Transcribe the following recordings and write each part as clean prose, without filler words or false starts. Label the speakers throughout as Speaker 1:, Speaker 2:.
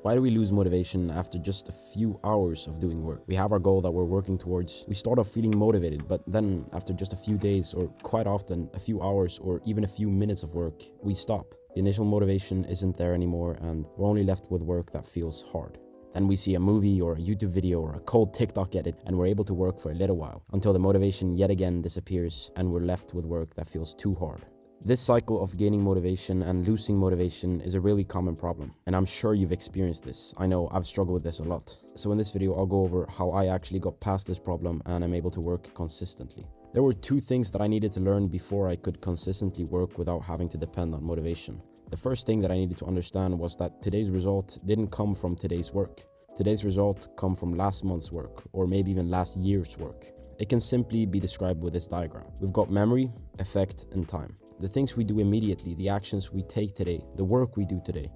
Speaker 1: Why do we lose motivation after just a few hours of doing work? We have our goal that we're working towards. We start off feeling motivated, but then after just a few days, or quite often a few hours or even a few minutes of work, we stop. The initial motivation isn't there anymore, and we're only left with work that feels hard. Then we see a movie or a YouTube video or a cold TikTok edit, and we're able to work for a little while until the motivation yet again disappears and we're left with work that feels too hard. This cycle of gaining motivation and losing motivation is a really common problem, and I'm sure you've experienced this. I know I've struggled with this a lot. So in this video, I'll go over how I actually got past this problem and I'm able to work consistently. There were two things that I needed to learn before I could consistently work without having to depend on motivation. The first thing that I needed to understand was that today's result didn't come from today's work. Today's result come from last month's work, or maybe even last year's work. It can simply be described with this diagram. We've got memory, effect, and time. The things we do immediately, the actions we take today, the work we do today,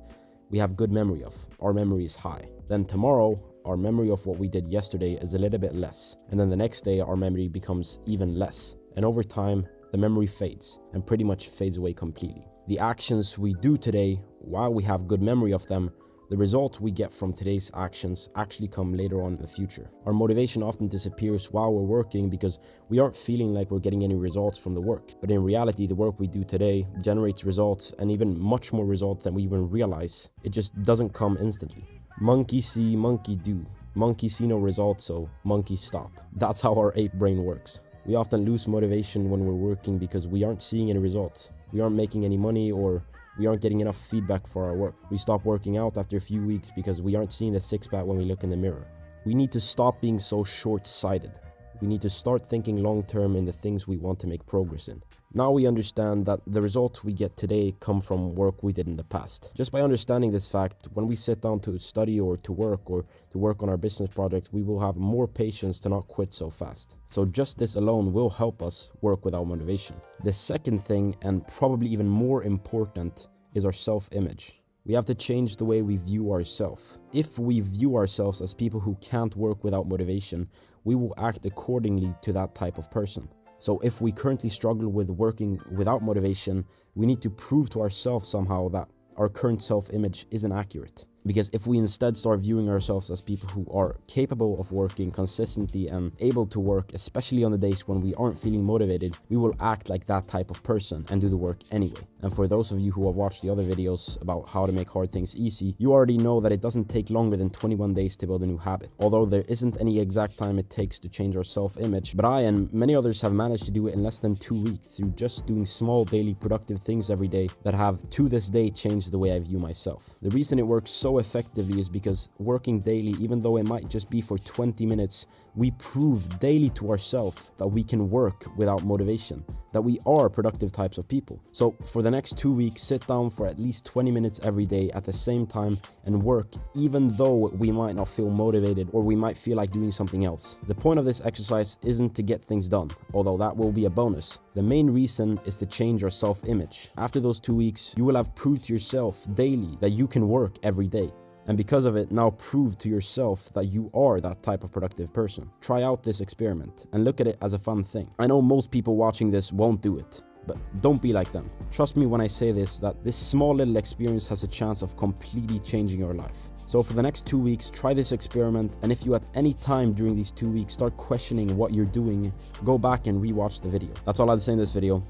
Speaker 1: we have good memory of. Our memory is high. Then tomorrow, our memory of what we did yesterday is a little bit less. And then the next day, our memory becomes even less. And over time, the memory fades and pretty much fades away completely. The actions we do today, while we have good memory of them, the results we get from today's actions actually come later on in the future. Our motivation often disappears while we're working because we aren't feeling like we're getting any results from the work. But in reality, the work we do today generates results, and even much more results than we even realize. It just doesn't come instantly. Monkey see, monkey do. Monkey see no results, so monkey stop. That's how our ape brain works. We often lose motivation when we're working because we aren't seeing any results. We aren't making any money, or we aren't getting enough feedback for our work. We stop working out after a few weeks because we aren't seeing the six-pack when we look in the mirror. We need to stop being so short-sighted. We need to start thinking long-term in the things we want to make progress in. Now we understand that the results we get today come from work we did in the past. Just by understanding this fact, when we sit down to study or to work on our business project, we will have more patience to not quit so fast. So just this alone will help us work without motivation. The second thing, and probably even more important, is our self-image. We have to change the way we view ourselves. If we view ourselves as people who can't work without motivation, we will act accordingly to that type of person. So if we currently struggle with working without motivation, we need to prove to ourselves somehow that our current self-image isn't accurate. Because if we instead start viewing ourselves as people who are capable of working consistently and able to work, especially on the days when we aren't feeling motivated, we will act like that type of person and do the work anyway. And for those of you who have watched the other videos about how to make hard things easy, you already know that it doesn't take longer than 21 days to build a new habit. Although there isn't any exact time it takes to change our self-image, but I and many others have managed to do it in less than 2 weeks through just doing small daily productive things every day that have to this day changed the way I view myself. The reason it works so effectively is because working daily, even though it might just be for 20 minutes, we prove daily to ourselves that we can work without motivation, that we are productive types of people. So for the next 2 weeks, sit down for at least 20 minutes every day at the same time and work, even though we might not feel motivated or we might feel like doing something else. The point of this exercise isn't to get things done, although that will be a bonus. The main reason is to change your self-image. After those 2 weeks, you will have proved to yourself daily that you can work every day. And because of it, now prove to yourself that you are that type of productive person. Try out this experiment and look at it as a fun thing. I know most people watching this won't do it, but don't be like them. Trust me when I say this, that this small little experience has a chance of completely changing your life. So for the next 2 weeks, try this experiment, and if you at any time during these 2 weeks start questioning what you're doing, go back and rewatch the video. That's all I had to say in this video.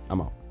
Speaker 1: I'm out.